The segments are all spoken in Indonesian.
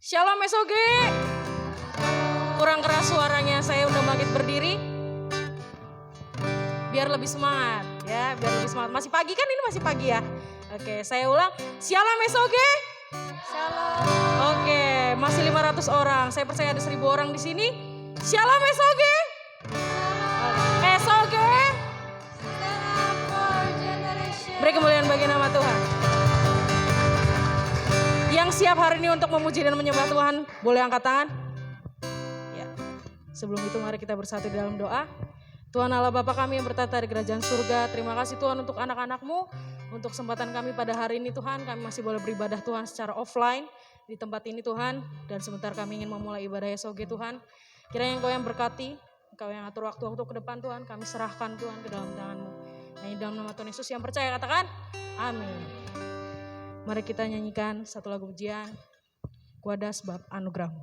Shalom SOG. Kurang keras suaranya, saya udah bangkit berdiri. Biar lebih semangat ya, biar lebih semangat. Masih pagi kan, ini masih pagi ya. Oke, saya ulang. Shalom SOG. Shalom. Oke, masih 500 orang. Saya percaya ada 1000 orang di sini. Shalom SOG. SOG. Beri kemuliaan bagi nama Tuhan. Yang siap hari ini untuk memuji dan menyembah Tuhan, boleh angkat tangan? Ya. Sebelum itu mari kita bersatu di dalam doa. Tuhan Allah Bapa kami yang bertata di kerajaan surga, terima kasih Tuhan untuk anak-anak-Mu, untuk kesempatan kami pada hari ini Tuhan, kami masih boleh beribadah Tuhan secara offline di tempat ini Tuhan, dan sebentar kami ingin memulai ibadah SOG Tuhan. Kiranya Engkau yang berkati, Engkau yang atur waktu-waktu ke depan Tuhan, kami serahkan Tuhan ke dalam tangan-Mu. Nah, di dalam nama Tuhan Yesus yang percaya katakan, amin. Mari kita nyanyikan satu lagu pujian, Kuada Sebab Anugerah-Mu.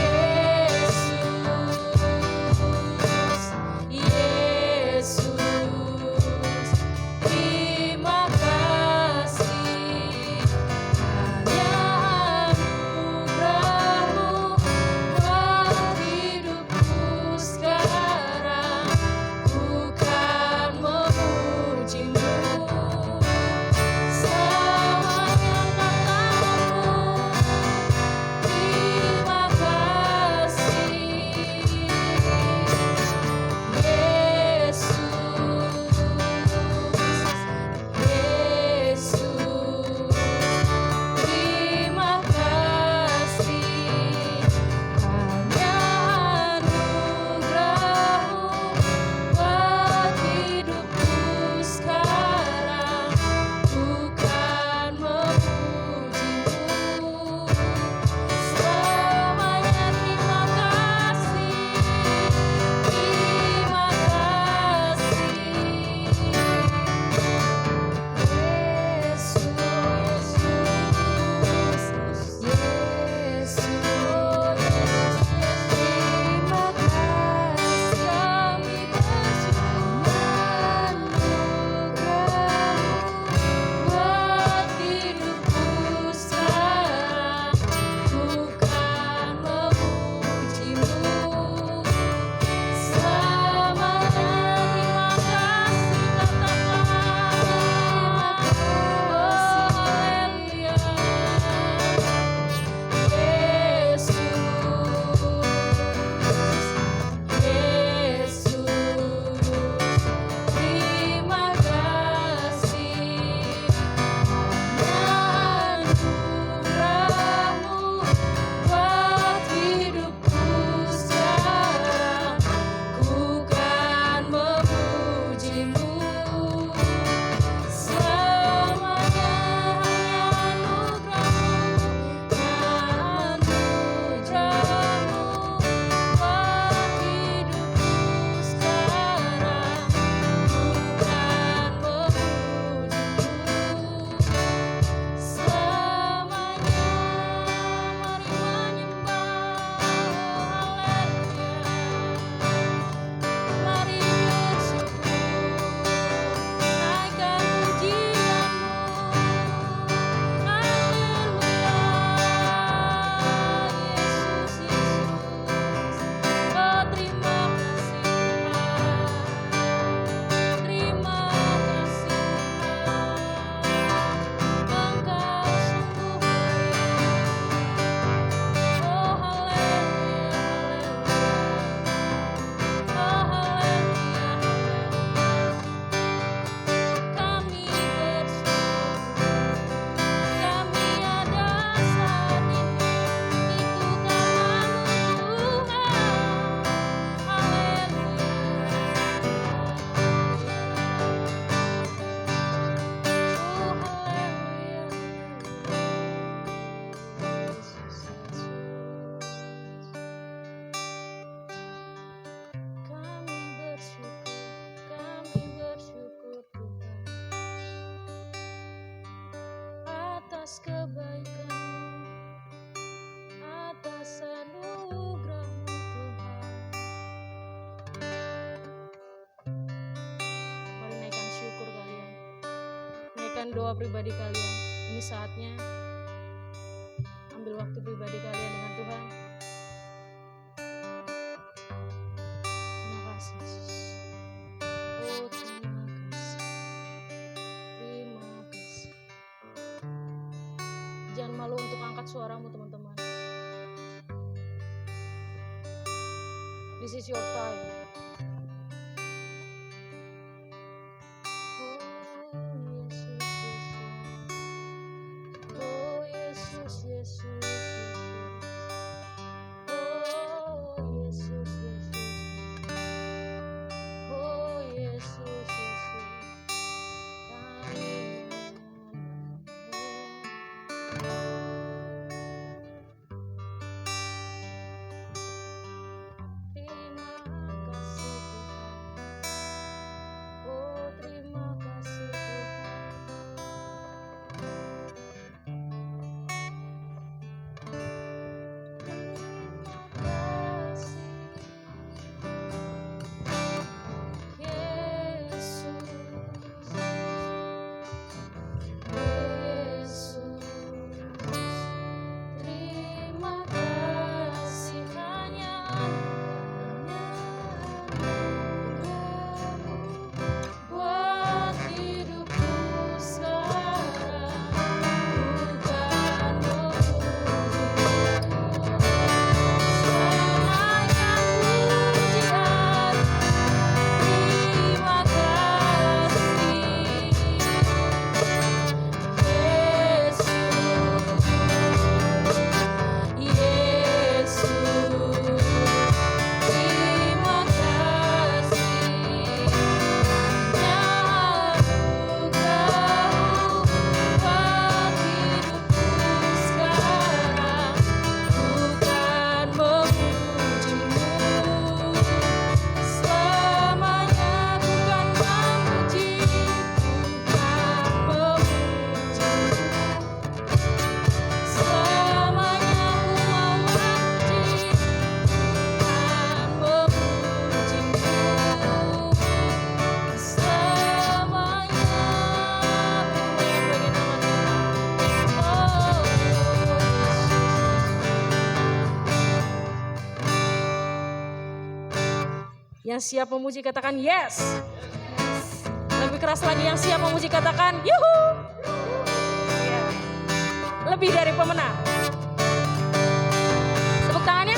Yeah. atas kebaikan-Mu, atas anugerah-Mu Tuhan. Mari naikkan syukur kalian, naikkan doa pribadi kalian. Ini saatnya ambil waktu pribadi kalian dengan Tuhan. Terima kasih Yesus. Oh terima kasih, terima kasih. Jangan malu untuk angkat suaramu teman-teman. This is your time. Oh Yesus, Yesus, Yesus. Oh Yesus, Yesus. Oh Yesus, Yesus. Terima kasih Tuhan. Oh terima kasih Yang siap memuji katakan yes. Lebih keras lagi, yang siap memuji katakan yuhu. Lebih dari pemenang. Tepuk tangannya.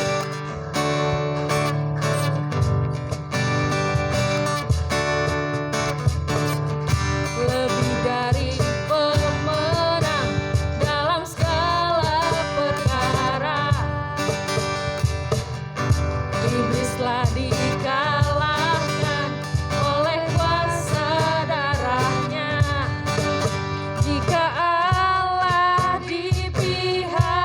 Lebih dari pemenang dalam segala perkara. Iblis telah dikalahkan oleh kuasa darahnya. Jika Allah di pihak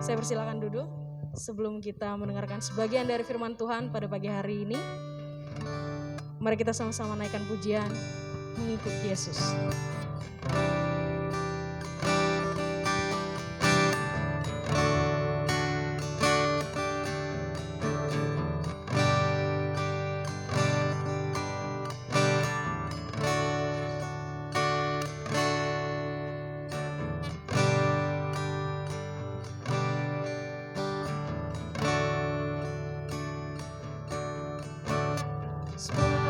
Saya persilakan duduk sebelum kita mendengarkan sebagian dari firman Tuhan pada pagi hari ini. Mari kita sama-sama naikkan pujian mengikut Yesus. Sekarang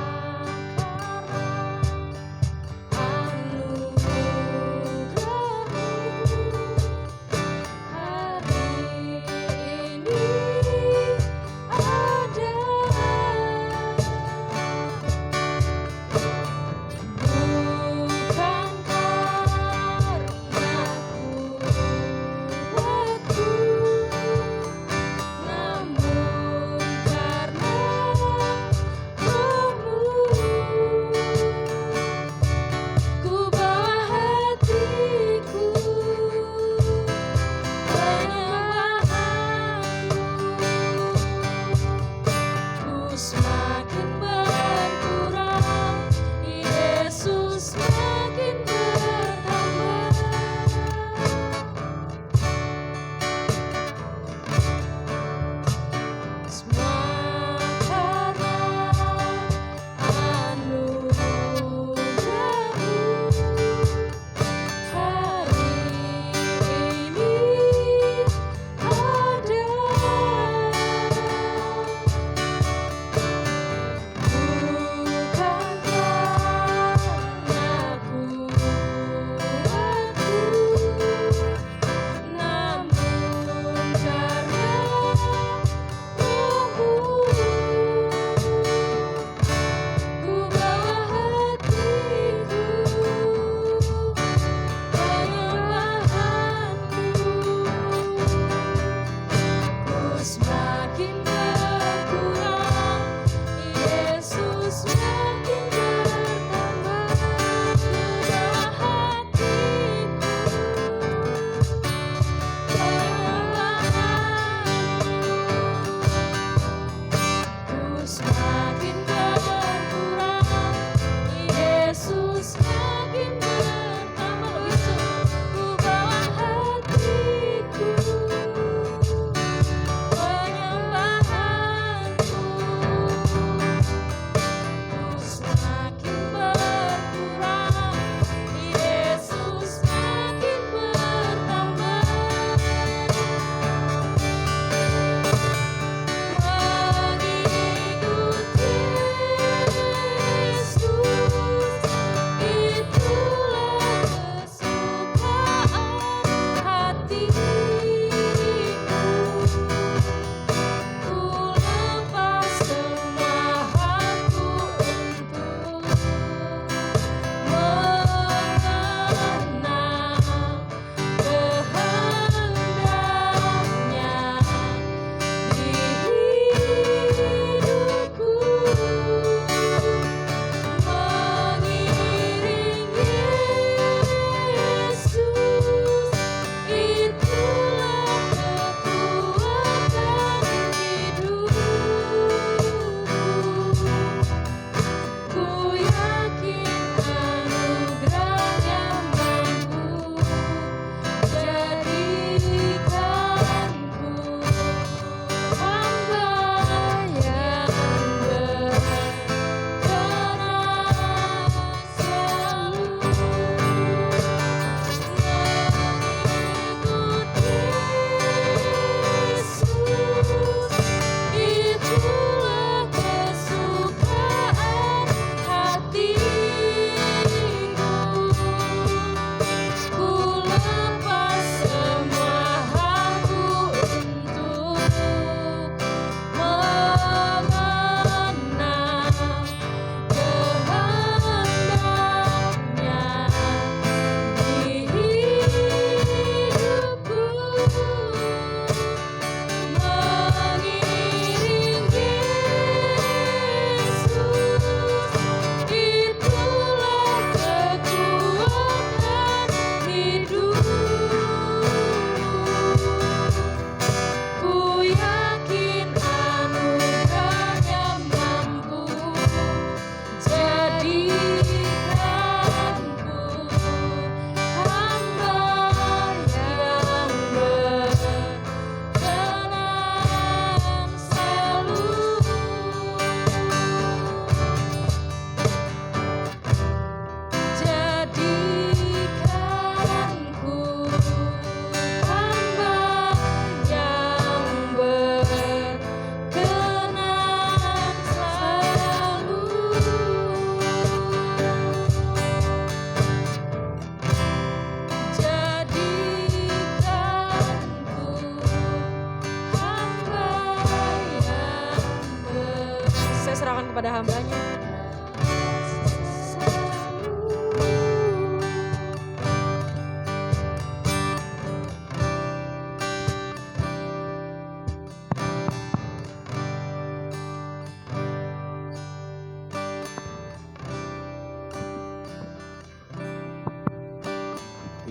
kepada hambanya.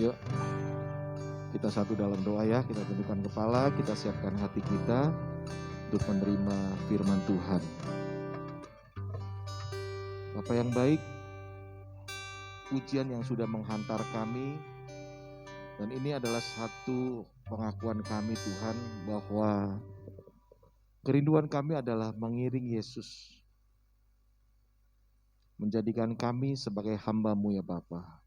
Yuk, kita satu dalam doa ya, kita tundukkan kepala, kita siapkan hati kita untuk menerima firman Tuhan. Bapa yang baik, pujian yang sudah menghantar kami, dan ini adalah satu pengakuan kami Tuhan, bahwa kerinduan kami adalah mengiring Yesus, menjadikan kami sebagai hamba-Mu ya Bapa.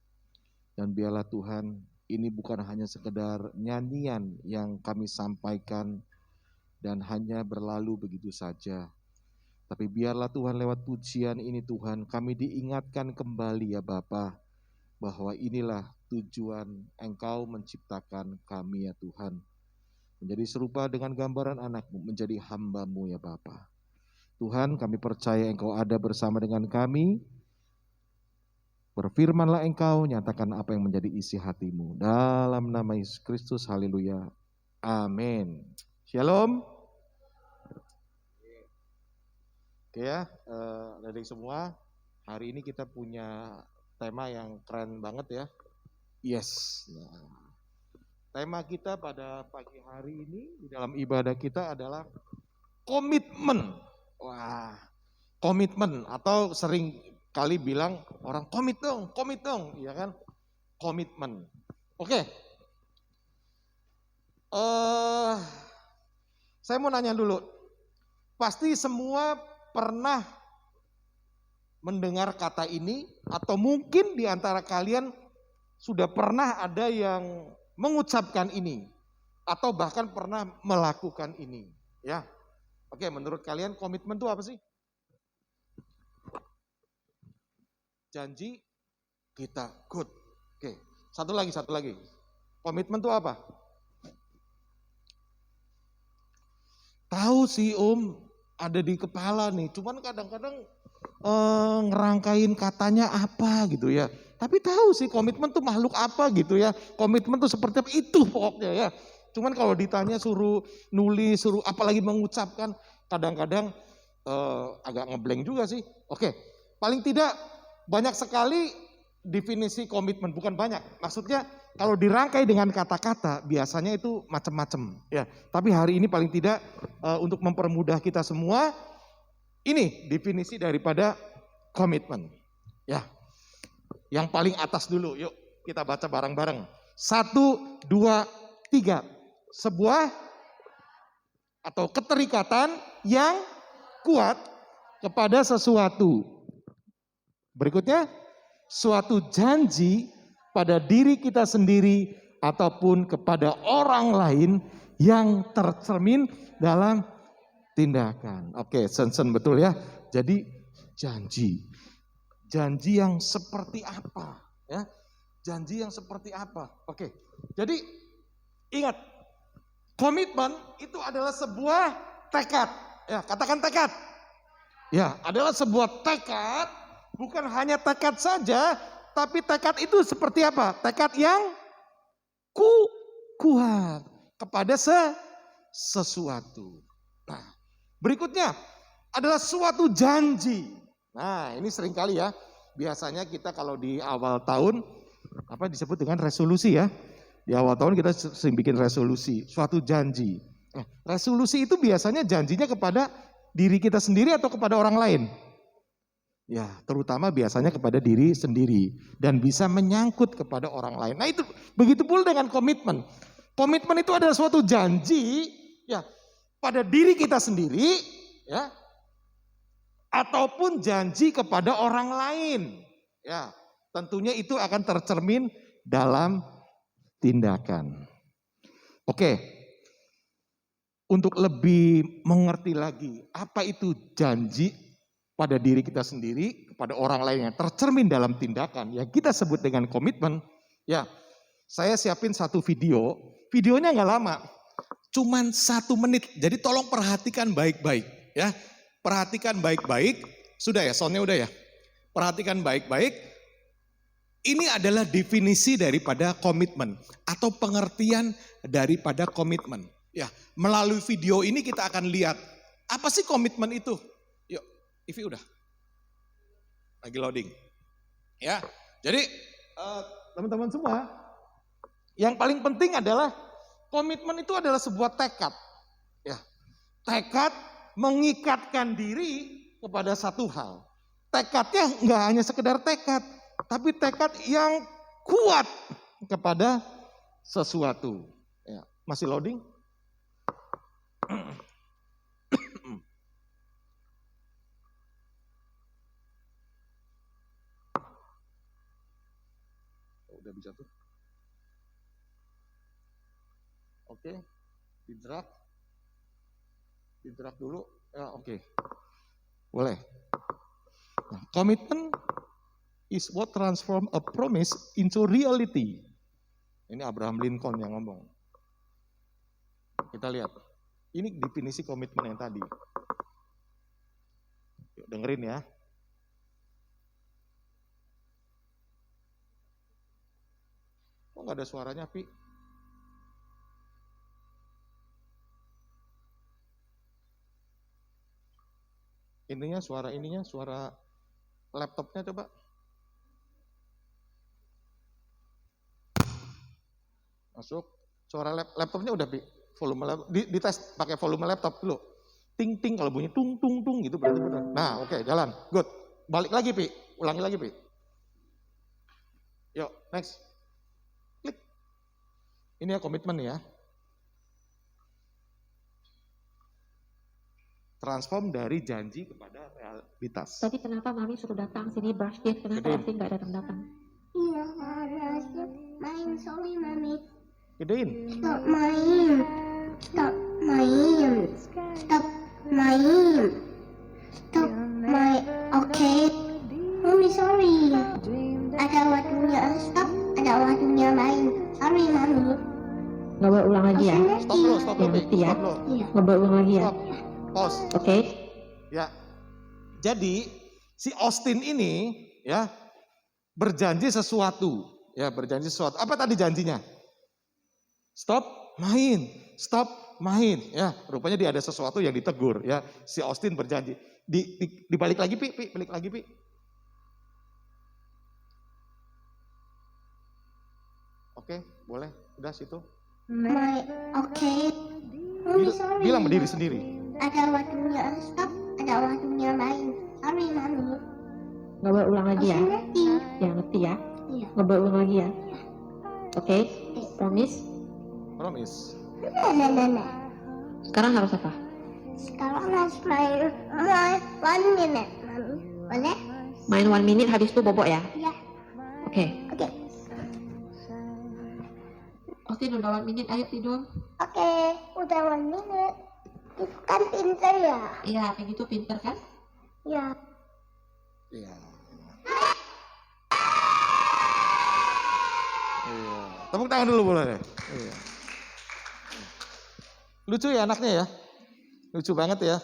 Dan biarlah Tuhan, ini bukan hanya sekedar nyanyian yang kami sampaikan dan hanya berlalu begitu saja. Tapi biarlah Tuhan lewat pujian ini Tuhan, kami diingatkan kembali ya Bapa, bahwa inilah tujuan Engkau menciptakan kami ya Tuhan. Menjadi serupa dengan gambaran anak-Mu, menjadi hamba-Mu ya Bapa. Tuhan, kami percaya Engkau ada bersama dengan kami. Berfirmanlah Engkau, nyatakan apa yang menjadi isi hati-Mu. Dalam nama Yesus Kristus, haleluya. Amin. Shalom. Oke ya, adik semua, hari ini kita punya tema yang keren banget ya. Yes. Nah, tema kita pada pagi hari ini di dalam ibadah kita adalah komitmen. Wah, komitmen atau sering kali bilang orang komit dong, ya kan? Komitmen. Oke. Saya mau nanya dulu. Pasti semua pernah mendengar kata ini atau mungkin di antara kalian sudah pernah ada yang mengucapkan ini atau bahkan pernah melakukan ini, ya. Oke, menurut kalian komitmen itu apa sih? Janji kita good. Oke, satu lagi. Komitmen itu apa? Tahu sih Om, ada di kepala nih. Cuman kadang-kadang ngerangkain katanya apa gitu ya. Tapi tahu sih komitmen tuh makhluk apa gitu ya. Komitmen tuh seperti apa itu pokoknya ya. Cuman kalau ditanya suruh nulis, suruh apalagi mengucapkan, kadang-kadang agak ngeblank juga sih. Oke, paling tidak banyak sekali definisi komitmen, bukan banyak. Maksudnya kalau dirangkai dengan kata-kata biasanya itu macam-macam ya. Tapi hari ini paling tidak untuk mempermudah kita semua, ini definisi daripada komitmen. Ya. Yang paling atas dulu, yuk kita baca bareng-bareng. 1, 2, 3. Sebuah atau keterikatan yang kuat kepada sesuatu. Berikutnya, suatu janji pada diri kita sendiri ataupun kepada orang lain yang tercermin dalam tindakan. Oke, sen betul ya. Jadi janji yang seperti apa? Ya, janji yang seperti apa? Oke, jadi ingat, komitmen itu adalah sebuah tekad. Ya, katakan tekad. Ya, adalah sebuah tekad. Bukan hanya tekad saja, tapi tekad itu seperti apa? Tekad yang kuat kepada sesuatu. Nah, berikutnya adalah suatu janji. Nah, ini sering kali ya. Biasanya kita kalau di awal tahun, apa disebut dengan resolusi ya. Di awal tahun kita sering bikin resolusi, suatu janji. Nah, resolusi itu biasanya janjinya kepada diri kita sendiri atau kepada orang lain? Ya, terutama biasanya kepada diri sendiri dan bisa menyangkut kepada orang lain. Nah, itu begitu pula dengan komitmen. Komitmen itu adalah suatu janji ya pada diri kita sendiri ya ataupun janji kepada orang lain. Ya, tentunya itu akan tercermin dalam tindakan. Oke. Untuk lebih mengerti lagi apa itu janji pada diri kita sendiri, kepada orang lain yang tercermin dalam tindakan yang kita sebut dengan komitmen, ya saya siapin satu video, videonya nggak lama, cuman 1 menit, jadi tolong perhatikan baik-baik ya, perhatikan baik-baik, sudah ya, soundnya udah ya. Perhatikan baik-baik. Ini adalah definisi daripada komitmen atau pengertian daripada komitmen. Ya, melalui video ini kita akan lihat apa sih komitmen itu. Yuk, Ivi udah. Lagi loading. Ya, jadi teman-teman semua, yang paling penting adalah komitmen itu adalah sebuah tekad. Ya, tekad mengikatkan diri kepada satu hal. Tekadnya nggak hanya sekedar tekad, tapi tekad yang kuat kepada sesuatu. Ya, masih loading? Udah bisa tuh. Oke, di drag dulu. Ya, oke. Boleh. Nah, komitmen is what transform a promise into reality. Ini Abraham Lincoln yang ngomong. Kita lihat. Ini definisi komitmen yang tadi. Yuk, dengerin ya. Kok nggak ada suaranya, Pi? Suara laptopnya coba. Masuk. Suara laptopnya udah, Pi. Volume laptop. Dites pakai volume laptop dulu. Ting ting, kalau bunyi tung tung tung gitu berarti benar. Nah, oke, jalan. Good. Balik lagi, Pi. Ulangi lagi, Pi. Yuk, next. Klik. Ini ya komitmen ya. Transform dari janji kepada realitas. Tadi kenapa Mami suruh datang sini brush teeth? Kenapa Austin nggak datang-datang? Iya, harus main. Sorry, Mami. Gedein. Stop main. Stop main. Stop main. Stop main. Oke. Mami, sorry. Ada waktunya stop. Ada waktunya main. Sorry, Mami. Nggak boleh ulang lagi ya? Stop dulu, stop dulu. Ngerti ya? Stop dulu. Iya. Nggak boleh ulang lagi ya? Stop. Pause. Oke. Ya. Jadi si Austin ini ya berjanji sesuatu. Ya, berjanji sesuatu. Apa tadi janjinya? Stop main. Stop main. Ya, rupanya dia ada sesuatu yang ditegur ya. Si Austin berjanji. Dibalik lagi, Pi, balik lagi, Pi. Oke, boleh. Udah situ. Oke. Mami, sorry. Bilang berdiri sendiri. Ada waktunya stop. Ada waktunya main. Sorry, Mami. Nggak boleh ulang lagi ya? Ngerti. Ya ngerti ya? Iya. Nggak boleh ulang lagi ya? Oke. Promise. Promise. Nah. Sekarang harus apa? Sekarang harus main 1 minute, Mami. Boleh? Main 1 minute habis itu bobok ya? Iya. Oke. Oke. Austin udah 1 minute, ayo tidur. Oke. Udah 1 minute. Itu kan pintar ya? Iya, kayak gitu pinter kan? Iya. Iya. Iya. Tepuk tangan dulu boleh deh. Iya. Lucu ya anaknya ya. Lucu banget ya.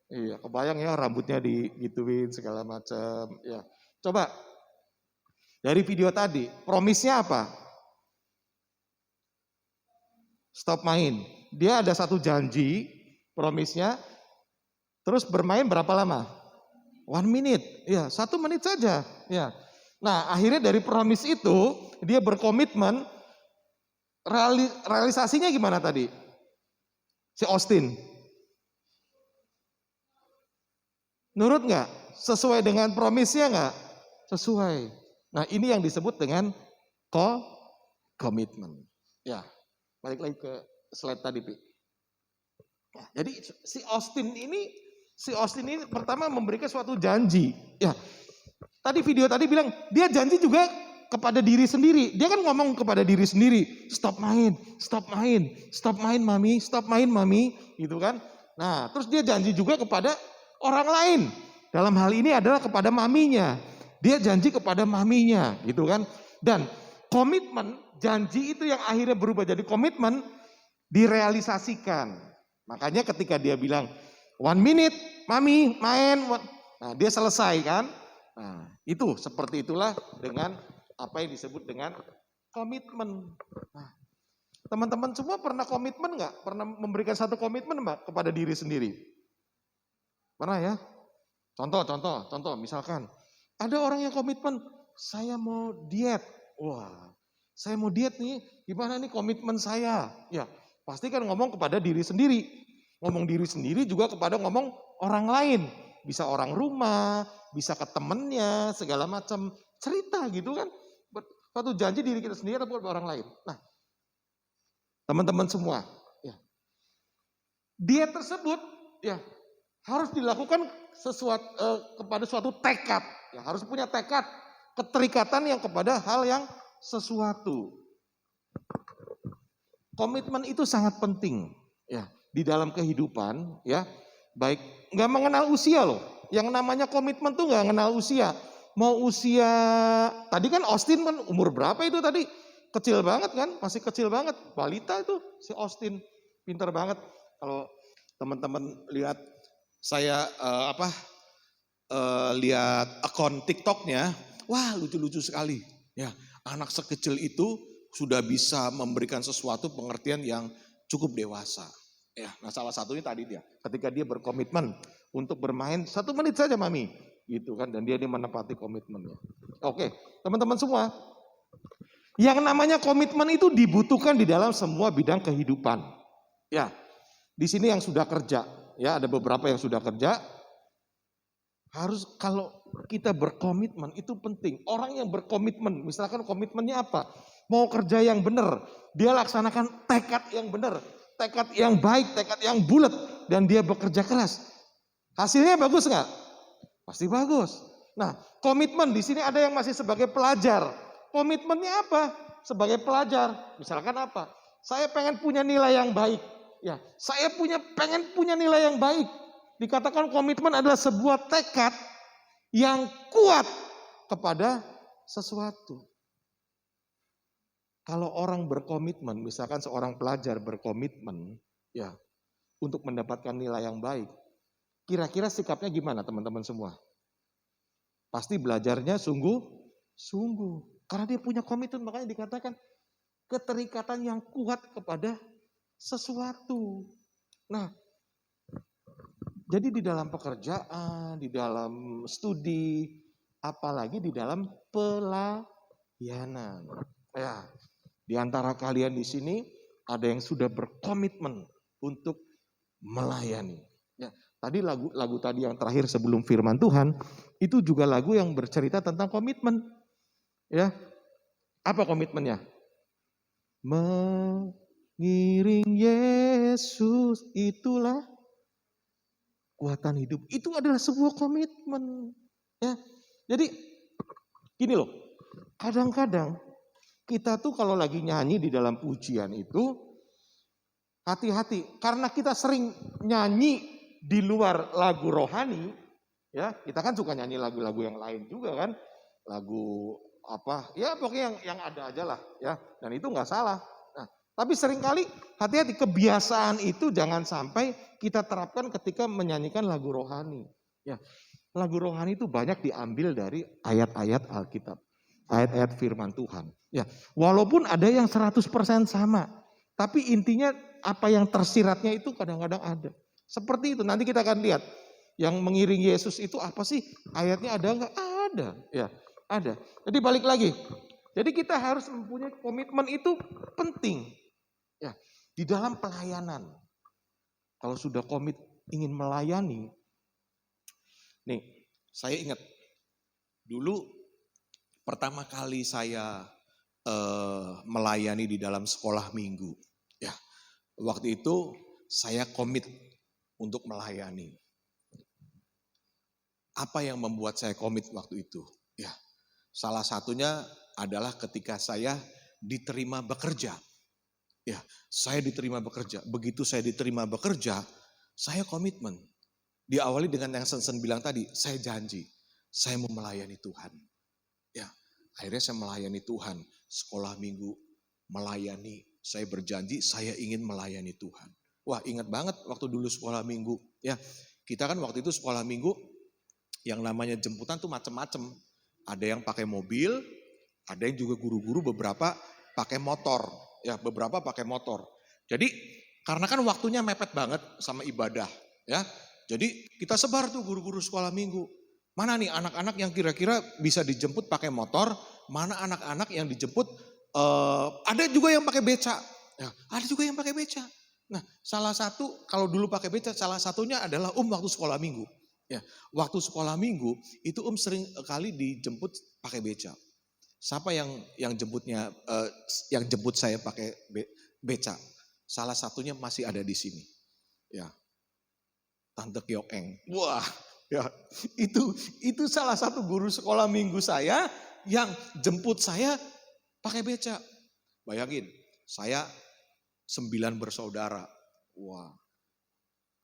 Iya, kebayang ya rambutnya digituin segala macam. Ya. Coba dari video tadi, promise-nya apa? Stop main. Dia ada satu janji, promise-nya. Terus bermain berapa lama? 1 minute. Ya, 1 menit saja. Ya. Nah, akhirnya dari promise itu dia berkomitmen. Realisasinya gimana tadi? Si Austin. Nurut nggak? Sesuai dengan promise-nya nggak? Sesuai. Nah, ini yang disebut dengan komitmen. Ya, balik lagi ke slide tadi, Pi. Nah, jadi si Austin ini pertama memberikan suatu janji. Ya, tadi video tadi bilang dia janji juga kepada diri sendiri. Dia kan ngomong kepada diri sendiri, stop main, mami, stop main, mami, gitu kan. Nah, terus dia janji juga kepada orang lain. Dalam hal ini adalah kepada maminya. Dia janji kepada maminya, gitu kan. Dan komitmen, janji itu yang akhirnya berubah jadi komitmen, direalisasikan. Makanya ketika dia bilang, 1 minute, mami, main. Nah, dia selesai kan? Nah, itu seperti itulah dengan apa yang disebut dengan komitmen. Nah, teman-teman semua pernah komitmen nggak? Pernah memberikan satu komitmen Mbak kepada diri sendiri? Pernah ya? Contoh, misalkan ada orang yang komitmen, saya mau diet. Wah, saya mau diet nih, gimana nih komitmen saya? Ya, pasti kan ngomong kepada diri sendiri. Ngomong diri sendiri juga kepada ngomong orang lain. Bisa orang rumah, bisa ke temennya, segala macam cerita gitu kan. Suatu janji diri kita sendiri atau buat orang lain. Nah, teman-teman semua, ya, diet tersebut ya harus dilakukan kepada suatu tekad. Ya, harus punya tekad, keterikatan yang kepada hal yang sesuatu. Komitmen itu sangat penting ya di dalam kehidupan ya. Baik, nggak mengenal usia loh. Yang namanya komitmen tuh nggak mengenal usia. Mau usia, tadi kan Austin kan umur berapa itu tadi? Kecil banget kan, masih kecil banget. Balita itu si Austin, pinter banget. Kalau teman-teman lihat saya lihat akun TikToknya, wah lucu-lucu sekali. Ya, anak sekecil itu sudah bisa memberikan sesuatu pengertian yang cukup dewasa. Ya, nah salah satunya tadi dia, ketika dia berkomitmen untuk bermain 1 menit saja mami, gitu kan, dan dia menepati komitmennya. Oke, teman-teman semua, yang namanya komitmen itu dibutuhkan di dalam semua bidang kehidupan. Ya, di sini yang sudah kerja, ya ada beberapa yang sudah kerja. Harus kalau kita berkomitmen itu penting. Orang yang berkomitmen, misalkan komitmennya apa? Mau kerja yang benar, dia laksanakan tekad yang benar, tekad yang baik, tekad yang bulat, dan dia bekerja keras. Hasilnya bagus nggak? Pasti bagus. Nah, komitmen di sini ada yang masih sebagai pelajar. Komitmennya apa? Sebagai pelajar, misalkan apa? Saya pengen punya nilai yang baik. Ya, saya pengen punya nilai yang baik. Dikatakan komitmen adalah sebuah tekad yang kuat kepada sesuatu. Kalau orang berkomitmen, misalkan seorang pelajar berkomitmen, ya, untuk mendapatkan nilai yang baik, kira-kira sikapnya gimana teman-teman semua? Pasti belajarnya sungguh. Karena dia punya komitmen, makanya dikatakan keterikatan yang kuat kepada sesuatu. Nah, jadi di dalam pekerjaan, di dalam studi, apalagi di dalam pelayanan. Ya, di antara kalian di sini ada yang sudah berkomitmen untuk melayani. Ya, tadi lagu tadi yang terakhir sebelum firman Tuhan itu juga lagu yang bercerita tentang komitmen. Ya, apa komitmennya? Mengiring Yesus itulah kekuatan hidup. Itu adalah sebuah komitmen. Ya, jadi gini loh, kadang-kadang kita tuh kalau lagi nyanyi di dalam pujian itu hati-hati karena kita sering nyanyi di luar lagu rohani, ya kita kan suka nyanyi lagu-lagu yang lain juga kan, lagu apa, ya pokoknya yang ada aja lah, ya dan itu nggak salah. Nah, tapi seringkali hati-hati kebiasaan itu jangan sampai kita terapkan ketika menyanyikan lagu rohani. Ya, lagu rohani itu banyak diambil dari ayat-ayat Alkitab, ayat-ayat firman Tuhan. Ya, walaupun ada yang 100% sama, tapi intinya apa yang tersiratnya itu kadang-kadang ada. Seperti itu, nanti kita akan lihat. Yang mengiring Yesus itu apa sih? Ayatnya ada enggak? Ada, ya, ada. Jadi balik lagi. Jadi kita harus mempunyai komitmen itu penting. Ya, di dalam pelayanan. Kalau sudah komit ingin melayani. Nih, saya ingat dulu pertama kali saya melayani di dalam sekolah minggu. Ya, waktu itu saya komit untuk melayani. Apa yang membuat saya komit waktu itu? Ya, salah satunya adalah ketika saya diterima bekerja. Ya, saya diterima bekerja. Begitu saya diterima bekerja, saya komitmen. Diawali dengan yang Sensen bilang tadi, saya janji, saya mau melayani Tuhan. Ya, akhirnya saya melayani Tuhan. Sekolah minggu melayani, saya berjanji saya ingin melayani Tuhan. Wah, ingat banget waktu dulu sekolah minggu. Ya, kita kan waktu itu sekolah minggu yang namanya jemputan tuh macem-macem. Ada yang pakai mobil, ada yang juga guru-guru beberapa pakai motor. Ya, beberapa pakai motor. Jadi karena kan waktunya mepet banget sama ibadah. Ya, jadi kita sebar tuh guru-guru sekolah minggu. Mana nih anak-anak yang kira-kira bisa dijemput pakai motor, mana anak-anak yang dijemput, ada juga yang pakai beca. Ya, ada juga yang pakai beca. Nah, salah satu kalau dulu pakai beca, salah satunya adalah waktu sekolah minggu. Ya, waktu sekolah minggu itu sering kali dijemput pakai beca. Siapa yang jemputnya, yang jemput saya pakai beca? Salah satunya masih ada di sini. Ya, Tante Kyoeng. Wah, ya itu salah satu guru sekolah minggu saya yang jemput saya pakai beca. Bayangin, saya 9 bersaudara. Wah,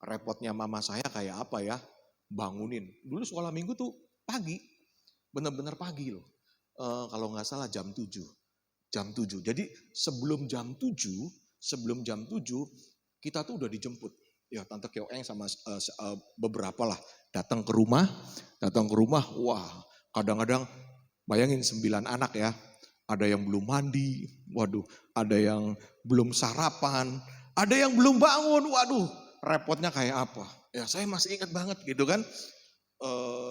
repotnya mama saya kayak apa ya? Bangunin. Dulu sekolah minggu tuh pagi, benar-benar pagi loh. Kalau nggak salah jam 7. Jam 7. Jadi sebelum jam 7 kita tuh udah dijemput. Ya, Tante Kyoeng sama beberapa lah datang ke rumah. Wah, kadang-kadang bayangin 9 anak ya. Ada yang belum mandi, waduh, ada yang belum sarapan, ada yang belum bangun, waduh, repotnya kayak apa. Ya, saya masih ingat banget gitu kan.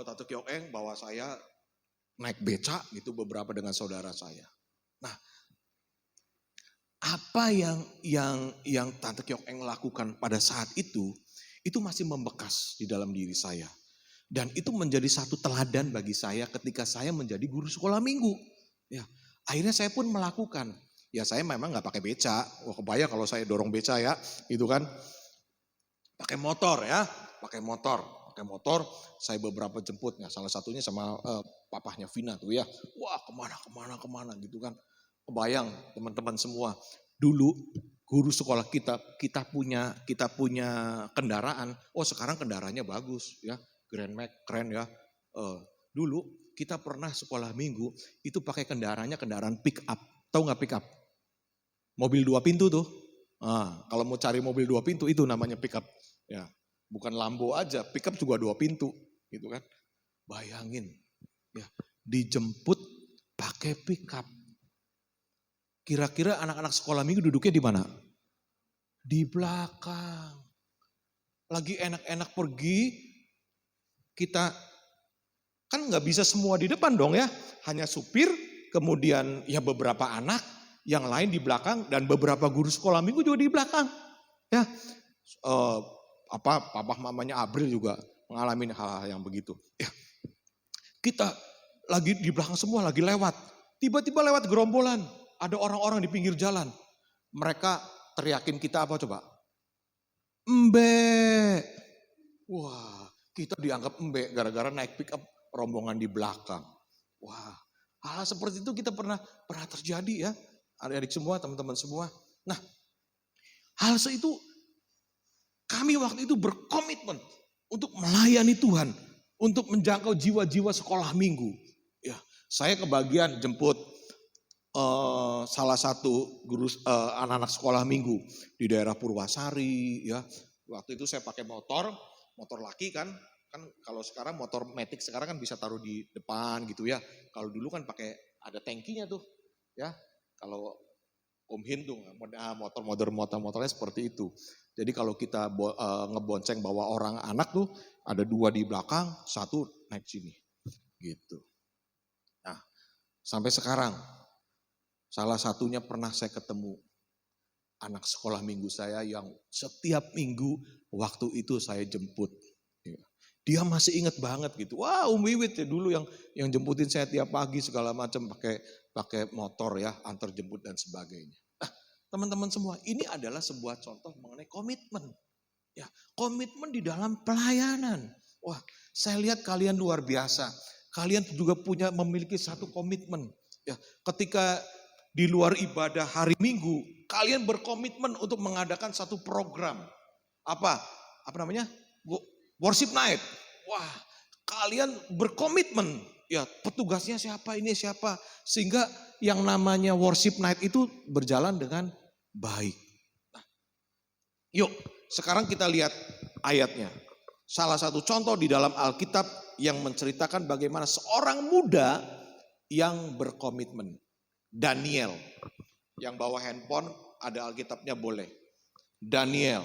Tante Kyoeng bawa saya naik beca gitu beberapa dengan saudara saya. Nah, apa yang Tante Kyoeng lakukan pada saat itu masih membekas di dalam diri saya. Dan itu menjadi satu teladan bagi saya ketika saya menjadi guru sekolah minggu. Ya, akhirnya saya pun melakukan. Ya, saya memang nggak pakai beca. Wah, kebayang kalau saya dorong beca ya, itu kan. Pakai motor ya, pakai motor. Saya beberapa jemput. Nah, salah satunya sama papahnya Vina tuh ya. Wah, kemana gitu kan. Kebayang teman-teman semua. Dulu guru sekolah kita punya kendaraan. Oh, sekarang kendaraannya bagus ya. Grand Max keren ya. Dulu kita pernah sekolah minggu itu pakai kendaraan pick up. Tahu nggak pick up? Mobil 2 pintu tuh. Nah, kalau mau cari mobil 2 pintu itu namanya pick up. Ya, bukan Lambo aja, pick up juga 2 pintu, gitu kan? Bayangin, ya, dijemput pakai pick up. Kira-kira anak-anak sekolah minggu duduknya di mana? Di belakang. Lagi enak-enak pergi, kita kan nggak bisa semua di depan dong ya, hanya supir, kemudian ya beberapa anak, yang lain di belakang dan beberapa guru sekolah minggu juga di belakang. Ya, papa mamanya April juga mengalami hal-hal yang begitu. Ya, kita lagi di belakang semua lagi lewat, tiba-tiba lewat gerombolan, ada orang-orang di pinggir jalan. Mereka teriakin kita apa coba? Embe. Wah, kita dianggap embe gara-gara naik pick up rombongan di belakang. Wah, hal seperti itu kita pernah terjadi ya. Adik-adik semua, teman-teman semua. Nah, hal itu kami waktu itu berkomitmen untuk melayani Tuhan, untuk menjangkau jiwa-jiwa sekolah minggu. Ya, saya kebagian jemput salah satu guru anak-anak sekolah minggu di daerah Purwasari. Ya, waktu itu saya pakai motor laki kan kalau sekarang motor matic sekarang kan bisa taruh di depan gitu ya. Kalau dulu kan pakai ada tangkinya tuh, ya. Kalau Om Hin tuh motornya seperti itu. Jadi kalau kita ngebonceng bawa orang anak tuh ada 2 di belakang, 1 naik sini. Gitu. Nah, sampai sekarang salah satunya pernah saya ketemu anak sekolah minggu saya yang setiap minggu waktu itu saya jemput. Dia masih ingat banget gitu. Wah, Om Wiwit ya dulu yang jemputin saya tiap pagi segala macam pakai motor ya, antar jemput dan sebagainya. Nah, teman-teman semua, ini adalah sebuah contoh mengenai komitmen. Ya, komitmen di dalam pelayanan. Wah, saya lihat kalian luar biasa. Kalian juga memiliki satu komitmen. Ya, ketika di luar ibadah hari Minggu, kalian berkomitmen untuk mengadakan satu program. Apa namanya? Worship night. Wah, kalian berkomitmen. Ya, petugasnya siapa, ini siapa. Sehingga yang namanya worship night itu berjalan dengan baik. Nah, yuk, sekarang kita lihat ayatnya. Salah satu contoh di dalam Alkitab yang menceritakan bagaimana seorang muda yang berkomitmen. Daniel. Yang bawa handphone ada Alkitabnya boleh. Daniel.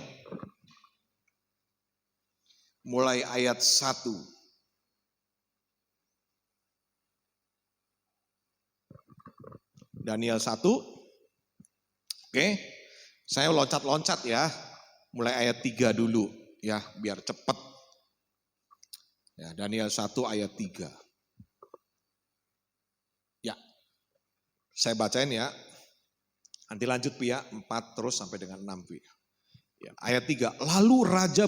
Mulai ayat 1. Daniel 1. Oke. Saya loncat-loncat ya. Mulai ayat 3 dulu ya, biar cepat. Ya, Daniel 1 ayat 3. Ya. Saya bacain ya. Nanti lanjut Pi ya, 4 terus sampai dengan 6 Pi. Ya, ayat 3. Lalu raja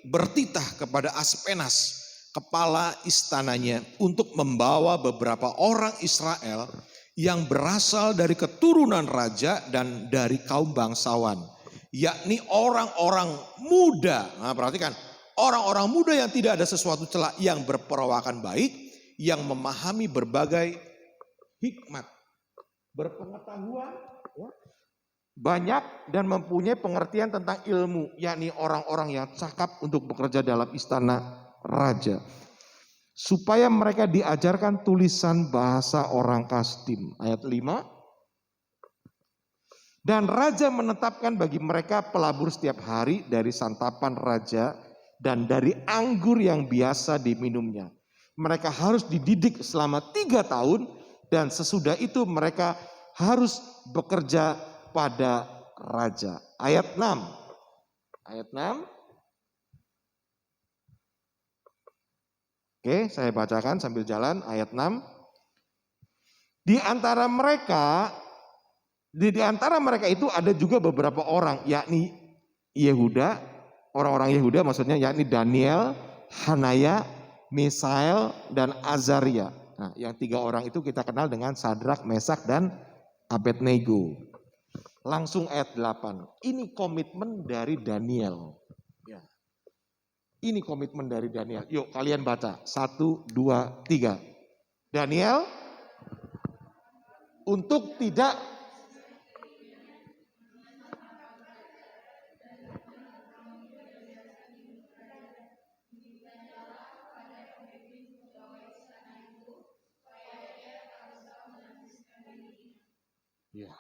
bertitah kepada Aspenas, kepala istananya, untuk membawa beberapa orang Israel yang berasal dari keturunan raja dan dari kaum bangsawan, yakni orang-orang muda. Nah, perhatikan, orang-orang muda yang tidak ada sesuatu celah, yang berperawakan baik, yang memahami berbagai hikmat, berpengetahuan banyak dan mempunyai pengertian tentang ilmu, yakni orang-orang yang cakap untuk bekerja dalam istana raja, supaya mereka diajarkan tulisan bahasa orang Kasdim. Ayat 5. Dan raja menetapkan bagi mereka pelabur setiap hari dari santapan raja dan dari anggur yang biasa diminumnya. Mereka harus dididik selama 3 tahun dan sesudah itu mereka harus bekerja pada raja. Ayat 6. Ayat 6. Oke, saya bacakan sambil jalan ayat 6. Di antara mereka itu ada juga beberapa orang, yakni Yehuda, orang-orang Yehuda maksudnya, yakni Daniel, Hanaya, Misael, dan Azaria. Nah, yang 3 orang itu kita kenal dengan Sadrak, Mesak, dan Abednego. Langsung ayat 8. Ini komitmen dari Daniel. Ya. Ini komitmen dari Daniel. Yuk kalian baca. 1, 2, 3. Daniel untuk tidak ya.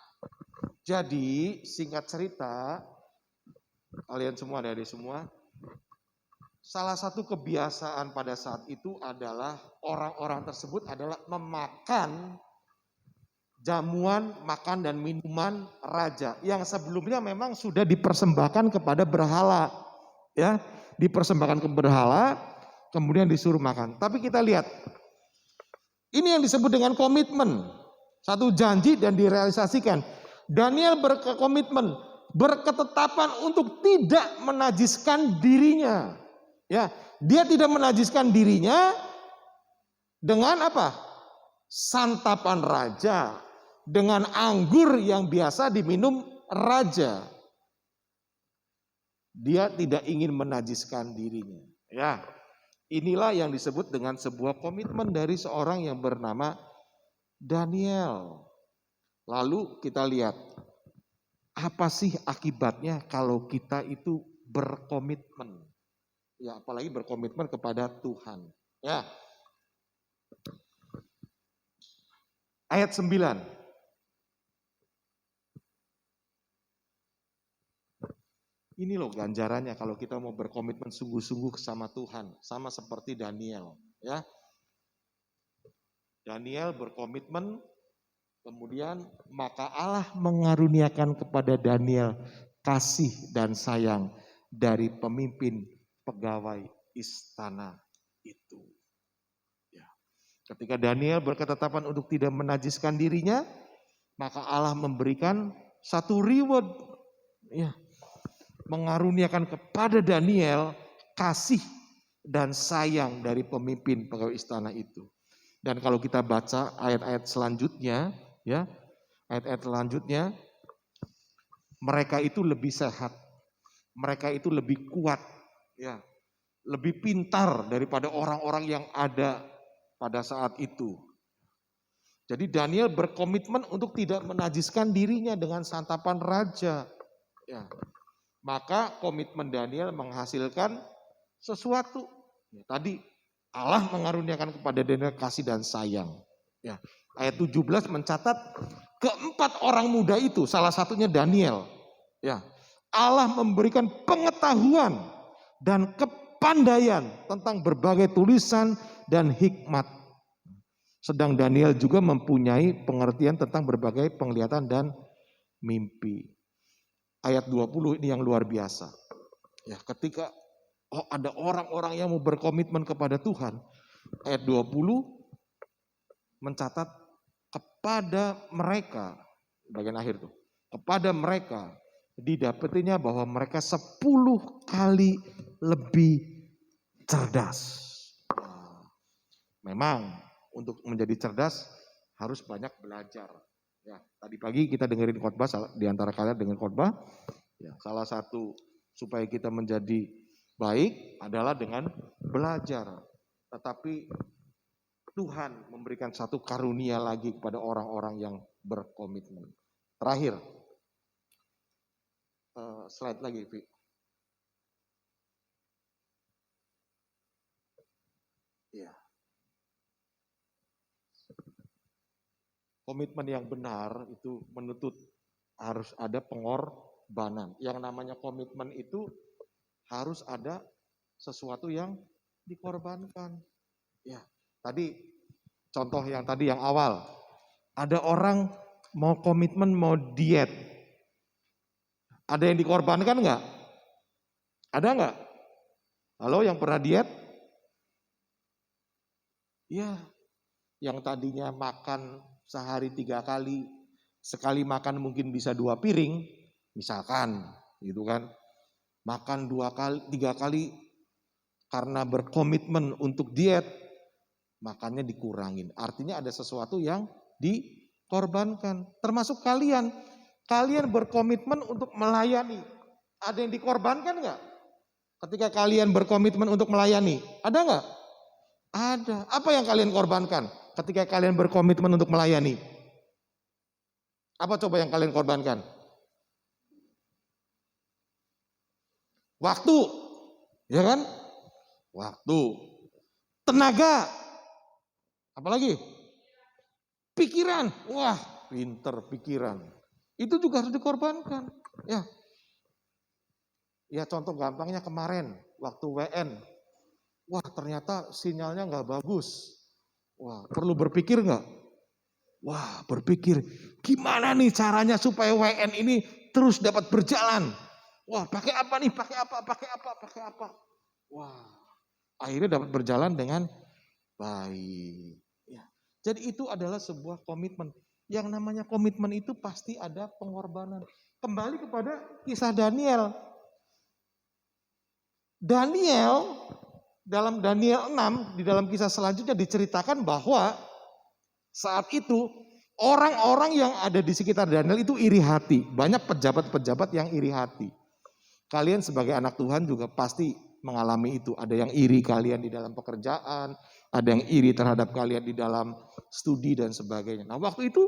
Jadi singkat cerita, kalian semua, adik-adik semua, salah satu kebiasaan pada saat itu adalah orang-orang tersebut adalah memakan jamuan, makan dan minuman raja yang sebelumnya memang sudah dipersembahkan kepada berhala, ya, dipersembahkan ke berhala, kemudian disuruh makan. Tapi kita lihat, ini yang disebut dengan komitmen, satu janji dan direalisasikan. Daniel berkomitmen, berketetapan untuk tidak menajiskan dirinya. Ya, dia tidak menajiskan dirinya dengan apa? Santapan raja, dengan anggur yang biasa diminum raja. Dia tidak ingin menajiskan dirinya. Ya, inilah yang disebut dengan sebuah komitmen dari seorang yang bernama Daniel. Lalu kita lihat, apa sih akibatnya kalau kita itu berkomitmen? Ya, apalagi berkomitmen kepada Tuhan. Ya. Ayat 9. Ini loh ganjarannya kalau kita mau berkomitmen sungguh-sungguh sama Tuhan, sama seperti Daniel, ya. Daniel berkomitmen, kemudian maka Allah mengaruniakan kepada Daniel kasih dan sayang dari pemimpin pegawai istana itu. Ya. Ketika Daniel berketetapan untuk tidak menajiskan dirinya, maka Allah memberikan satu reward, ya, mengaruniakan kepada Daniel kasih dan sayang dari pemimpin pegawai istana itu. Dan kalau kita baca ayat-ayat selanjutnya, ya, ayat-ayat selanjutnya, mereka itu lebih sehat, mereka itu lebih kuat, ya, lebih pintar daripada orang-orang yang ada pada saat itu. Jadi Daniel berkomitmen untuk tidak menajiskan dirinya dengan santapan raja. Ya. Maka komitmen Daniel menghasilkan sesuatu. Ya, tadi Allah mengaruniakan kepada Daniel kasih dan sayang. Ya, ayat 17 mencatat keempat orang muda itu, salah satunya Daniel. Ya, Allah memberikan pengetahuan dan kepandaian tentang berbagai tulisan dan hikmat. Sedang Daniel juga mempunyai pengertian tentang berbagai penglihatan dan mimpi. Ayat 20 ini yang luar biasa. Ya, ketika ada orang-orang yang mau berkomitmen kepada Tuhan, ayat 20 mencatat kepada mereka, bagian akhir tuh, kepada mereka didapatinya bahwa mereka 10 kali lebih cerdas. Memang untuk menjadi cerdas harus banyak belajar. Ya, tadi pagi kita dengerin khotbah, di antara kalian dengerin khotbah. Ya, salah satu supaya kita menjadi baik adalah dengan belajar. Tetapi Tuhan memberikan satu karunia lagi kepada orang-orang yang berkomitmen. Terakhir, slide lagi, Vi. Ya. Komitmen yang benar itu menuntut harus ada pengorbanan. Yang namanya komitmen itu harus ada sesuatu yang dikorbankan. Ya, tadi contoh yang tadi yang awal, ada orang mau komitmen mau diet, ada yang dikorbankan nggak? Ada nggak? Halo, yang pernah diet? Ya, yang tadinya makan sehari 3 kali, sekali makan mungkin bisa 2 piring, misalkan, gitu kan? Makan 2 kali, 3 kali karena berkomitmen untuk diet, makannya dikurangin. Artinya ada sesuatu yang dikorbankan. Termasuk kalian. Kalian berkomitmen untuk melayani. Ada yang dikorbankan nggak? Ketika kalian berkomitmen untuk melayani, ada nggak? Ada. Apa yang kalian korbankan ketika kalian berkomitmen untuk melayani? Apa coba yang kalian korbankan? Waktu, ya kan? Waktu, tenaga, apalagi? Pikiran. Wah, pinter pikiran. Itu juga harus dikorbankan. Ya, ya contoh gampangnya kemarin waktu WN. Wah, ternyata sinyalnya nggak bagus. Wah, perlu berpikir nggak? Wah, berpikir gimana nih caranya supaya WN ini terus dapat berjalan. Wah, pakai apa nih? Pakai apa? Wah, akhirnya dapat berjalan dengan baik. Ya. Jadi itu adalah sebuah komitmen. Yang namanya komitmen itu pasti ada pengorbanan. Kembali kepada kisah Daniel. Dalam Daniel 6, di dalam kisah selanjutnya diceritakan bahwa saat itu orang-orang yang ada di sekitar Daniel itu iri hati. Banyak pejabat-pejabat yang iri hati. Kalian sebagai anak Tuhan juga pasti mengalami itu. Ada yang iri kalian di dalam pekerjaan, ada yang iri terhadap kalian di dalam studi dan sebagainya. Nah, waktu itu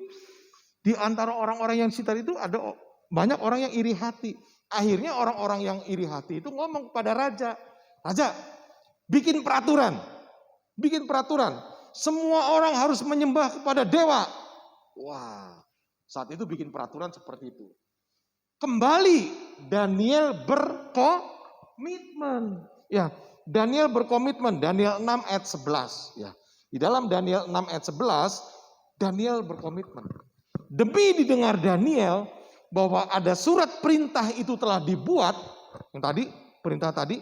di antara orang-orang yang sekitar itu ada banyak orang yang iri hati. Akhirnya orang-orang yang iri hati itu ngomong kepada raja, "Raja, bikin peraturan. Semua orang harus menyembah kepada dewa." Wah, saat itu bikin peraturan seperti itu. Kembali Daniel berkomitmen. Ya, Daniel berkomitmen. Daniel 6 ayat 11. Ya, di dalam Daniel 6 ayat 11, Daniel berkomitmen. Demi didengar Daniel bahwa ada surat perintah itu telah dibuat, yang tadi, perintah tadi,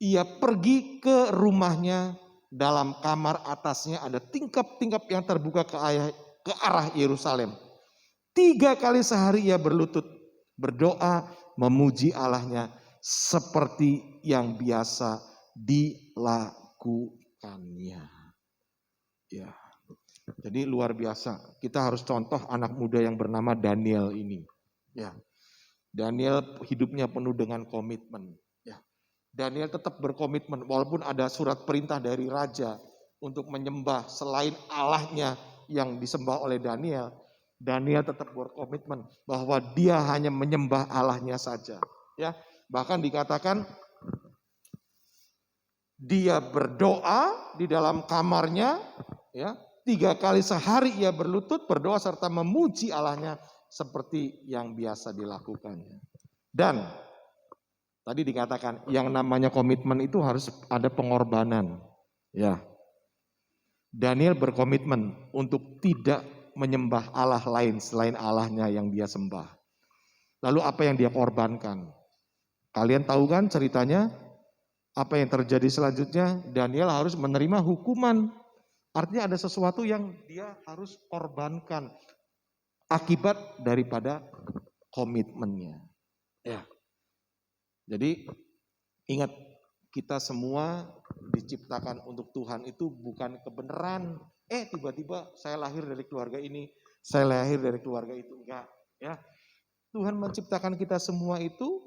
ia pergi ke rumahnya, dalam kamar atasnya ada tingkap-tingkap yang terbuka ke arah Yerusalem. 3 kali sehari ia berlutut, berdoa, memuji Allahnya seperti yang biasa dilakukannya. Ya, jadi luar biasa. Kita harus contoh anak muda yang bernama Daniel ini. Ya, Daniel hidupnya penuh dengan komitmen. Daniel tetap berkomitmen walaupun ada surat perintah dari raja untuk menyembah selain Allahnya yang disembah oleh Daniel. Daniel tetap berkomitmen bahwa dia hanya menyembah Allahnya saja. Ya, bahkan dikatakan Dia berdoa di dalam kamarnya, ya, 3 kali sehari ia berlutut, berdoa serta memuji Allahnya seperti yang biasa dilakukannya. Dan tadi dikatakan yang namanya komitmen itu harus ada pengorbanan. Ya, Daniel berkomitmen untuk tidak menyembah Allah lain selain Allahnya yang dia sembah. Lalu apa yang dia korbankan? Kalian tahu kan ceritanya? Apa yang terjadi selanjutnya? Daniel harus menerima hukuman. Artinya ada sesuatu yang dia harus korbankan akibat daripada komitmennya. Ya. Jadi ingat, kita semua diciptakan untuk Tuhan itu bukan kebenaran. Tiba-tiba saya lahir dari keluarga ini, saya lahir dari keluarga itu. Enggak, ya. Tuhan menciptakan kita semua itu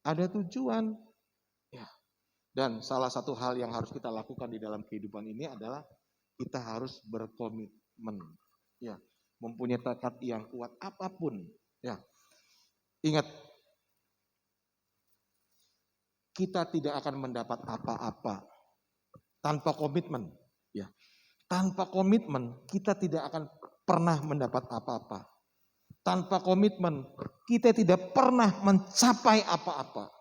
ada tujuan. Ya. Dan salah satu hal yang harus kita lakukan di dalam kehidupan ini adalah kita harus berkomitmen, ya, mempunyai tekad yang kuat apapun, ya. Ingat, kita tidak akan mendapat apa-apa tanpa komitmen, ya. Tanpa komitmen kita tidak akan pernah mendapat apa-apa. Tanpa komitmen kita tidak pernah mencapai apa-apa.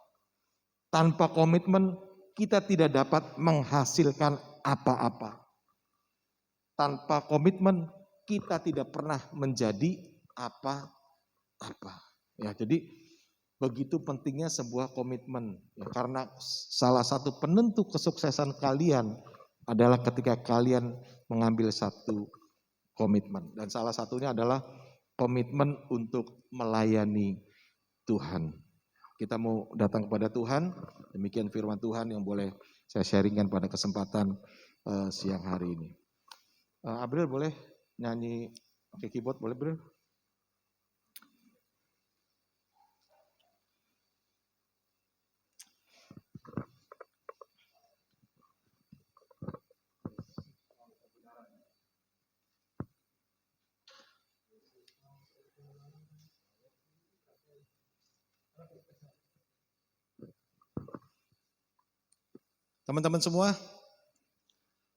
Tanpa komitmen kita tidak dapat menghasilkan apa-apa. Tanpa komitmen kita tidak pernah menjadi apa-apa. Ya, jadi begitu pentingnya sebuah komitmen. Ya, karena salah satu penentu kesuksesan kalian adalah ketika kalian mengambil satu komitmen. Dan salah satunya adalah komitmen untuk melayani Tuhan. Kita mau datang kepada Tuhan, demikian firman Tuhan yang boleh saya sharingkan pada kesempatan siang hari ini. Abril boleh nyanyi pakai keyboard, boleh Abril? Teman-teman semua,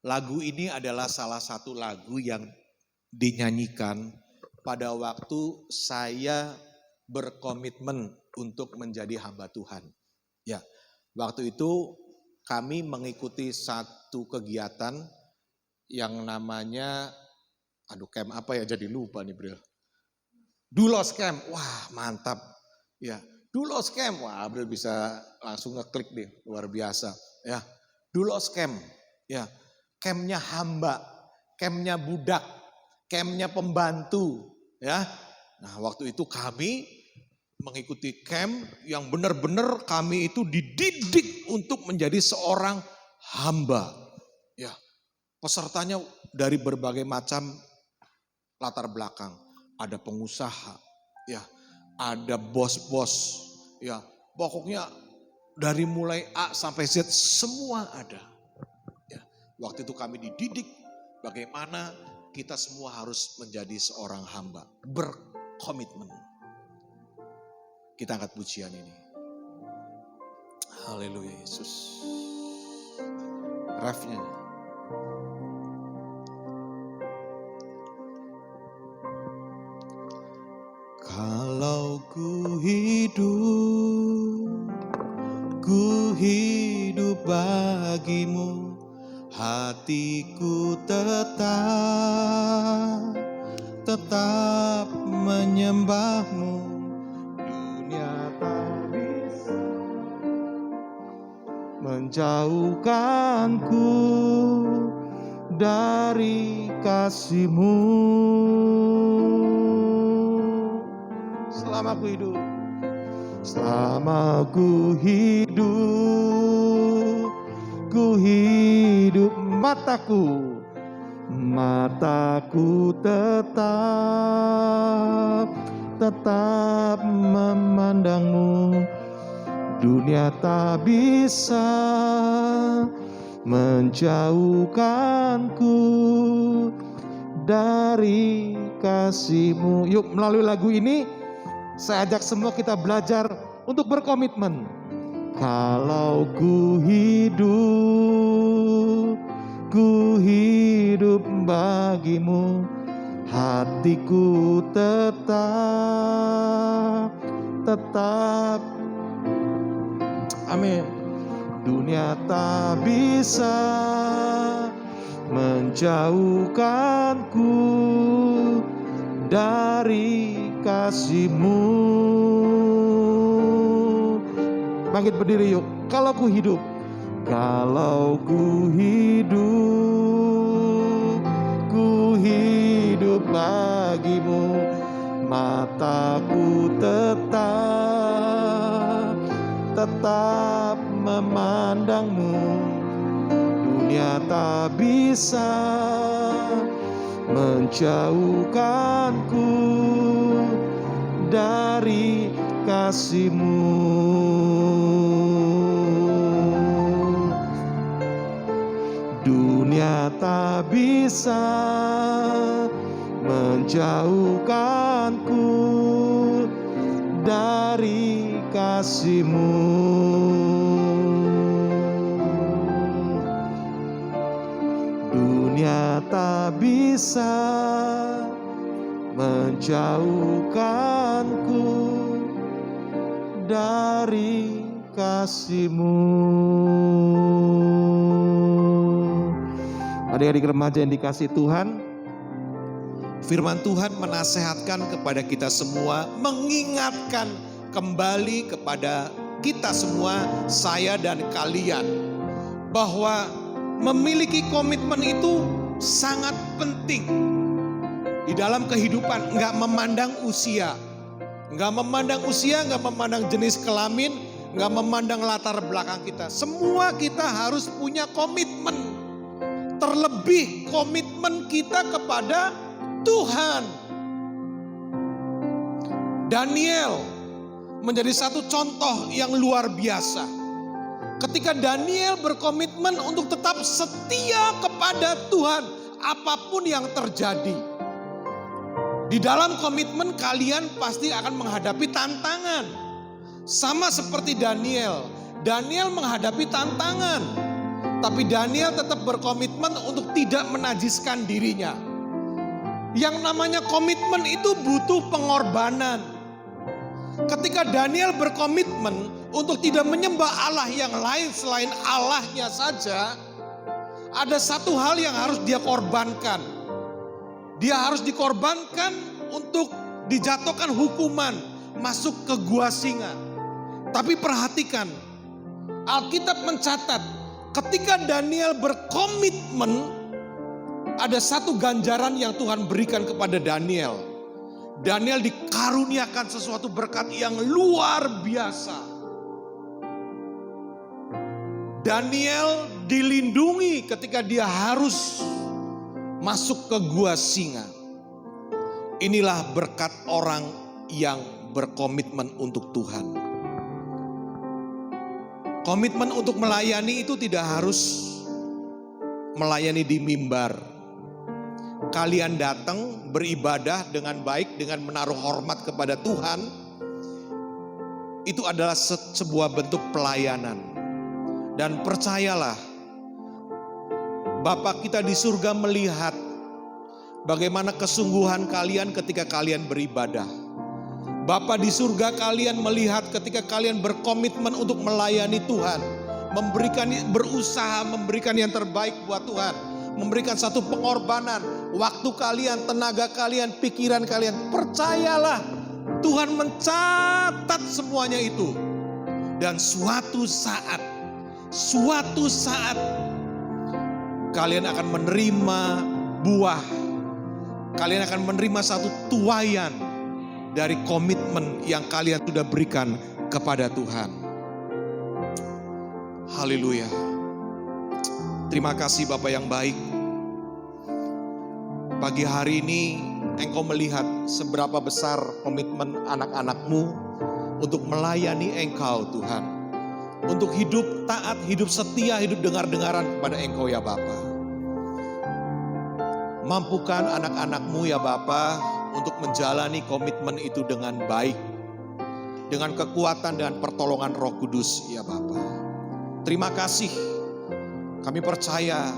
lagu ini adalah salah satu lagu yang dinyanyikan pada waktu saya berkomitmen untuk menjadi hamba Tuhan. Ya, waktu itu kami mengikuti satu kegiatan yang namanya, camp apa ya, jadi lupa nih Bril. Dulos Camp, wah mantap. Ya, Dulos Camp, wah Bril bisa langsung ngeklik deh, luar biasa. Ya, Dulos Camp, ya, campnya hamba, campnya budak, campnya pembantu, ya. Nah, waktu itu kami mengikuti camp yang benar-benar kami itu dididik untuk menjadi seorang hamba. Ya, pesertanya dari berbagai macam latar belakang, ada pengusaha, ya, ada bos-bos, ya, pokoknya dari mulai A sampai Z semua ada. Ya, waktu itu kami dididik bagaimana kita semua harus menjadi seorang hamba, berkomitmen. Kita angkat pujian ini. Haleluya Yesus. Refnya. Kalau ku hidup bagimu, hatiku tetap menyembahmu. Dunia tak bisa menjauhkanku dari kasih-Mu. Selama ku hidup, mataku tetap memandangmu. Dunia tak bisa menjauhkanku dari kasih-Mu. Yuk, melalui lagu ini saya ajak semua kita belajar untuk berkomitmen. Kalau ku hidup bagimu, hatiku tetap. Amin. Dunia tak bisa menjauhkanku dari kasih-Mu. Bangkit berdiri yuk. Kalau ku hidup bagimu, mataku tetap memandangmu. Dunia tak bisa menjauhkanku dari kasih-Mu. Dunia tak bisa menjauhkanku dari kasih-Mu. Dunia tak bisa menjauhkanku dari kasih-Mu. Adik-adik remaja yang dikasih Tuhan, Firman Tuhan menasehatkan kepada kita semua, mengingatkan kembali kepada kita semua, saya dan kalian, bahwa memiliki komitmen itu sangat penting di dalam kehidupan. Nggak memandang usia, nggak memandang jenis kelamin, nggak memandang latar belakang kita. Semua kita harus punya komitmen. Terlebih komitmen kita kepada Tuhan. Daniel menjadi satu contoh yang luar biasa. Ketika Daniel berkomitmen untuk tetap setia kepada Tuhan, apapun yang terjadi. Di dalam komitmen kalian pasti akan menghadapi tantangan. Sama seperti Daniel. Daniel menghadapi tantangan. Tapi Daniel tetap berkomitmen untuk tidak menajiskan dirinya. Yang namanya komitmen itu butuh pengorbanan. Ketika Daniel berkomitmen untuk tidak menyembah Allah yang lain selain Allahnya saja, ada satu hal yang harus dia korbankan. Dia harus dikorbankan untuk dijatuhkan hukuman masuk ke gua singa. Tapi perhatikan, Alkitab mencatat ketika Daniel berkomitmen, ada satu ganjaran yang Tuhan berikan kepada Daniel. Daniel dikaruniakan sesuatu berkat yang luar biasa. Daniel dilindungi ketika dia harus masuk ke gua singa. Inilah berkat orang yang berkomitmen untuk Tuhan. Komitmen untuk melayani itu tidak harus melayani di mimbar. Kalian datang beribadah dengan baik, dengan menaruh hormat kepada Tuhan. Itu adalah sebuah bentuk pelayanan. Dan percayalah, Bapa kita di surga melihat bagaimana kesungguhan kalian ketika kalian beribadah. Bapa di surga kalian melihat ketika kalian berkomitmen untuk melayani Tuhan. Berusaha memberikan yang terbaik buat Tuhan. Memberikan satu pengorbanan. Waktu kalian, tenaga kalian, pikiran kalian. Percayalah, Tuhan mencatat semuanya itu. Dan suatu saat kalian akan menerima buah. Kalian akan menerima satu tuaian dari komitmen yang kalian sudah berikan kepada Tuhan. Haleluya. Terima kasih Bapa yang baik. Pagi hari ini Engkau melihat seberapa besar komitmen anak-anak-Mu untuk melayani Engkau Tuhan. Untuk hidup taat, hidup setia, hidup dengar-dengaran kepada Engkau ya Bapa. Mampukan anak-anak-Mu ya Bapa untuk menjalani komitmen itu dengan baik. dengan kekuatan dan pertolongan Roh Kudus ya Bapa. Terima kasih, kami percaya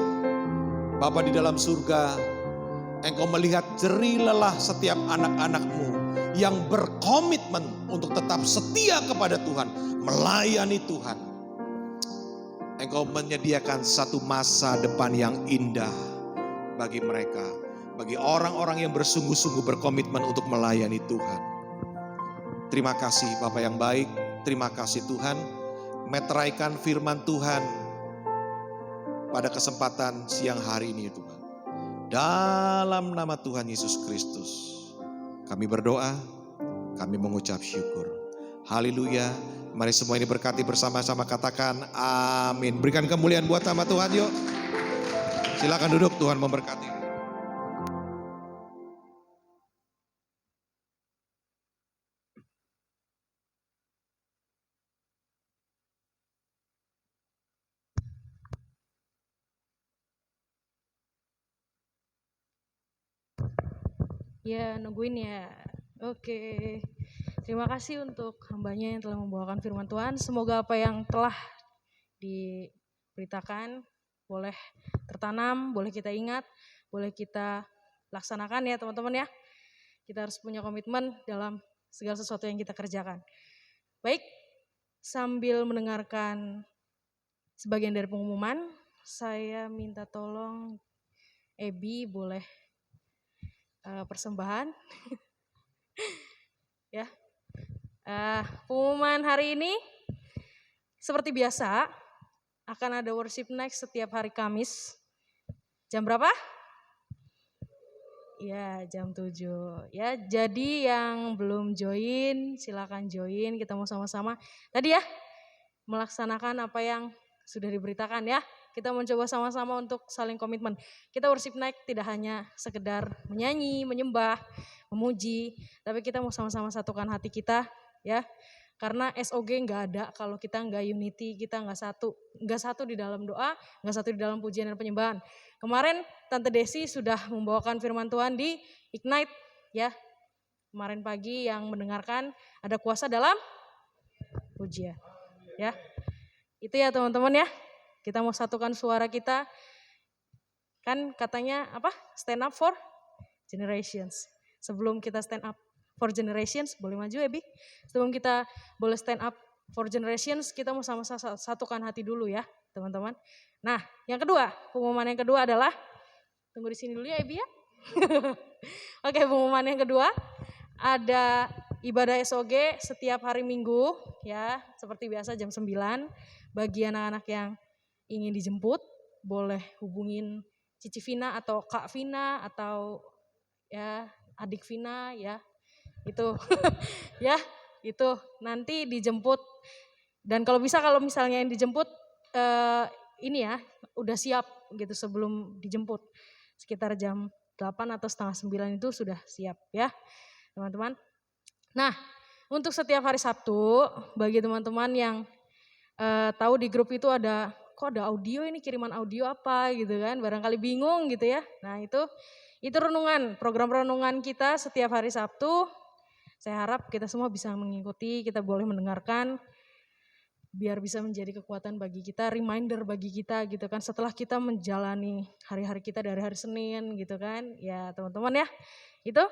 Bapa di dalam surga, Engkau melihat jerih lelah setiap anak-anak-Mu yang berkomitmen untuk tetap setia kepada Tuhan, melayani Tuhan. Engkau menyediakan satu masa depan yang indah bagi mereka, bagi orang-orang yang bersungguh-sungguh berkomitmen untuk melayani Tuhan. Terima kasih Bapa yang baik, terima kasih Tuhan, meteraikan firman Tuhan pada kesempatan siang hari ini Tuhan. Dalam nama Tuhan Yesus Kristus, kami berdoa, kami mengucap syukur. Haleluya. Mari semua ini berkati bersama-sama, katakan amin. Berikan kemuliaan buat nama Tuhan yuk. Silakan duduk, Tuhan memberkati. Ya, nungguin ya. Oke. Terima kasih untuk hambanya yang telah membawakan firman Tuhan. Semoga apa yang telah diberitakan boleh tertanam, boleh kita ingat, boleh kita laksanakan ya teman-teman ya. Kita harus punya komitmen dalam segala sesuatu yang kita kerjakan. Baik, sambil mendengarkan sebagian dari pengumuman, saya minta tolong Ebi boleh persembahan. Ya. Pengumuman hari ini seperti biasa akan ada worship next setiap hari Kamis. Jam berapa? Ya, jam 7. Ya, jadi yang belum join silakan join, kita mau sama-sama tadi ya melaksanakan apa yang sudah diberitakan ya. Kita mencoba sama-sama untuk saling komitmen. Kita worship night tidak hanya sekedar menyanyi, menyembah, memuji, tapi kita mau sama-sama satukan hati kita ya. Karena SOG nggak ada kalau kita nggak unity, kita nggak satu di dalam doa, nggak satu di dalam pujian dan penyembahan. Kemarin Tante Desi sudah membawakan firman Tuhan di Ignite ya. Kemarin pagi yang mendengarkan ada kuasa dalam pujian ya. Itu ya teman-teman ya. Kita mau satukan suara kita. Kan katanya apa? Stand up for generations. Sebelum kita stand up for generations, boleh maju ya Bi? Sebelum kita boleh stand up for generations, kita mau sama-sama satukan hati dulu ya teman-teman. Nah yang kedua, pengumuman yang kedua adalah, tunggu di sini dulu ya Bi ya. Oke, pengumuman yang kedua, ada ibadah SOG setiap hari Minggu ya, seperti biasa jam 9. Bagi anak-anak yang ingin dijemput, boleh hubungin Cici Vina atau Kak Vina atau ya adik Vina ya. Itu ya, itu nanti dijemput. Dan kalau bisa kalau misalnya yang dijemput ini ya, udah siap gitu sebelum dijemput. Sekitar jam 8 atau setengah 9 itu sudah siap ya, teman-teman. Nah, untuk setiap hari Sabtu, bagi teman-teman yang tahu di grup itu ada, kok ada audio ini, kiriman audio apa gitu kan, barangkali bingung gitu ya. Nah itu renungan, program renungan kita setiap hari Sabtu. Saya harap kita semua bisa mengikuti, kita boleh mendengarkan, biar bisa menjadi kekuatan bagi kita, reminder bagi kita gitu kan, setelah kita menjalani hari-hari kita dari hari Senin gitu kan, ya teman-teman ya, itu.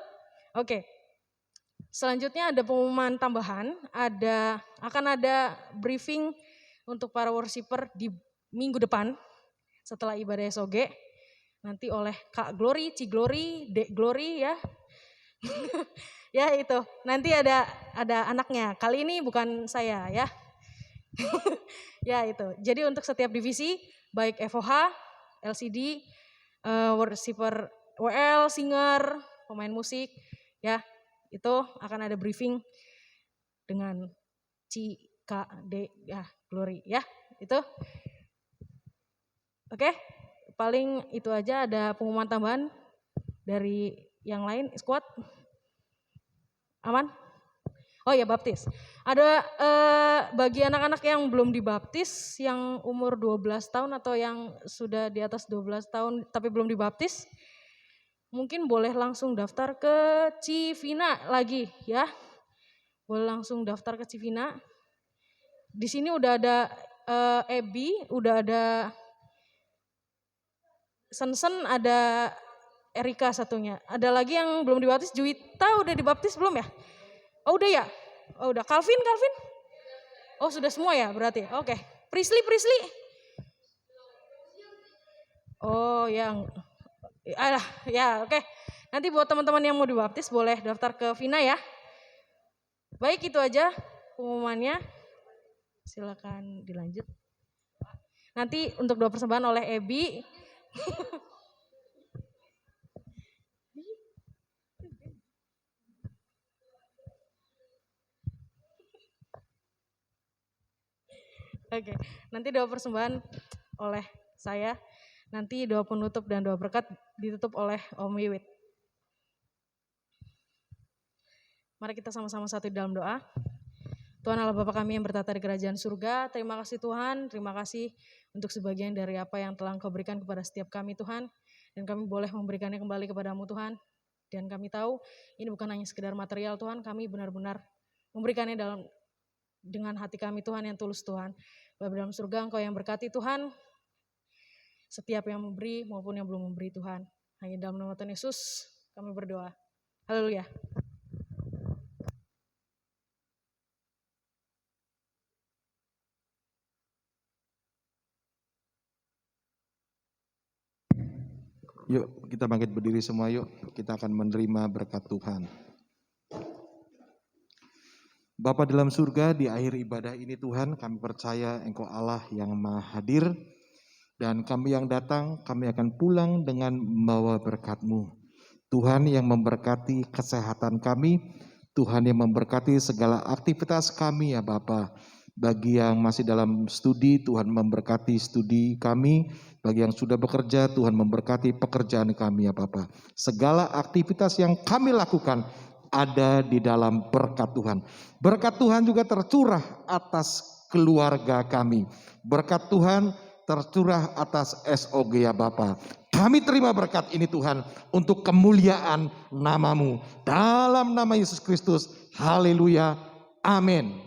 Oke. Selanjutnya ada pengumuman tambahan, akan ada briefing untuk para worshiper di minggu depan setelah ibadah SOG, nanti oleh Kak Glory, Ci Glory, Dek Glory ya. Ya itu, nanti ada anaknya, kali ini bukan saya ya. Ya itu, jadi untuk setiap divisi, baik FOH, LCD, worshiper WL, singer, pemain musik ya, itu akan ada briefing dengan Ci, Kak, D, ya Glory ya, itu. Oke, paling itu aja, ada pengumuman tambahan dari yang lain, squad. Aman? Oh ya, baptis. Ada bagi anak-anak yang belum dibaptis, yang umur 12 tahun atau yang sudah di atas 12 tahun tapi belum dibaptis, mungkin boleh langsung daftar ke Civina lagi ya. boleh langsung daftar ke Civina. Di sini udah ada Ebi, udah ada Sensen, ada Erika satunya. Ada lagi yang belum dibaptis, Juwita udah dibaptis belum ya? Oh udah ya? Oh udah. Calvin? Oh sudah semua ya berarti? Oke. Prisly? Oh yang, ya oke. Nanti buat teman-teman yang mau dibaptis boleh daftar ke Vina ya. Baik itu aja pengumumannya. Silakan dilanjut. Nanti untuk doa persembahan oleh Ebi. Oke, nanti doa persembahan oleh saya. Nanti doa penutup dan doa berkat ditutup oleh Om Wiwit. Mari kita sama-sama satu di dalam doa. Tuhan Allah Bapa kami yang bertata di kerajaan surga, terima kasih Tuhan, terima kasih untuk sebagian dari apa yang telah Engkau berikan kepada setiap kami Tuhan. Dan kami boleh memberikannya kembali kepadamu Tuhan. Dan kami tahu ini bukan hanya sekedar material Tuhan, kami benar-benar memberikannya dengan hati kami Tuhan yang tulus Tuhan. Bapa dalam surga Engkau yang berkati Tuhan, setiap yang memberi maupun yang belum memberi Tuhan. Hanya dalam nama Tuhan Yesus kami berdoa. Haleluya. Yuk kita bangkit berdiri semua yuk. Kita akan menerima berkat Tuhan. Bapa dalam surga, di akhir ibadah ini Tuhan, kami percaya Engkau Allah yang maha hadir. Dan kami yang datang, kami akan pulang dengan membawa berkat-Mu. Tuhan yang memberkati kesehatan kami, Tuhan yang memberkati segala aktivitas kami ya Bapa. Bagi yang masih dalam studi, Tuhan memberkati studi kami. Bagi yang sudah bekerja, Tuhan memberkati pekerjaan kami ya Bapa. Segala aktivitas yang kami lakukan ada di dalam berkat Tuhan. Berkat Tuhan juga tercurah atas keluarga kami. Berkat Tuhan tercurah atas SOG ya Bapa. Kami terima berkat ini Tuhan untuk kemuliaan nama-Mu. Dalam nama Yesus Kristus. Haleluya. Amin.